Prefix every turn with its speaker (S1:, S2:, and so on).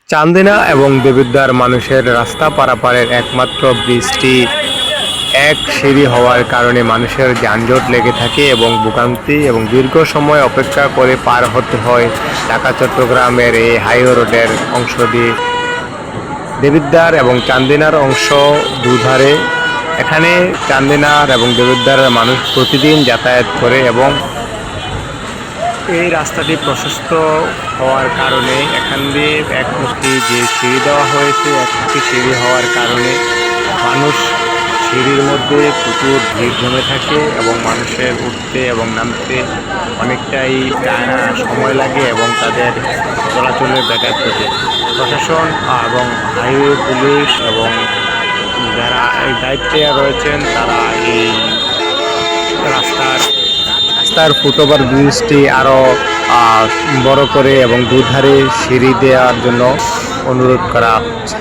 S1: চান্দিনা এবং দেবিদ্বার মানুষের রাস্তা পারাপারের একমাত্র ব্রিজটি এক সিঁড়ি হওয়ার কারণে মানুষের যানজট লেগে থাকে এবং ভোগান্তি এবং দীর্ঘ সময় অপেক্ষা করে পার হতে হয় ঢাকা চট্টগ্রামের এই হাইওয়ে রোডের অংশ দিয়ে। দেবিদ্বার এবং চান্দিনার অংশ দুধারে। এখানে চান্দিনার এবং দেবিদ্বারের মানুষ প্রতিদিন যাতায়াত করে এবং এই রাস্তাটি প্রশস্ত হওয়ার কারণে এখান দিয়ে একমুখী যে সিঁড়ি দেওয়া হয়েছে, একমুখী সিঁড়ি হওয়ার কারণে মানুষ সিঁড়ির মধ্যে প্রচুর ভিড় জমে থাকে এবং মানুষের উঠতে এবং নামতে অনেকটাই সময় লাগে এবং তাদের চলাচলের ব্যাঘাত ঘটে। প্রশাসন এবং হাইওয়ে পুলিশ এবং যারা এই দায়িত্বে রয়েছেন তারা এই রাস্তার ফুটওভার ব্রিজটি আরও বড় করে এবং দুধারে সিঁড়ি দেওয়ার জন্য অনুরোধ করা হচ্ছে।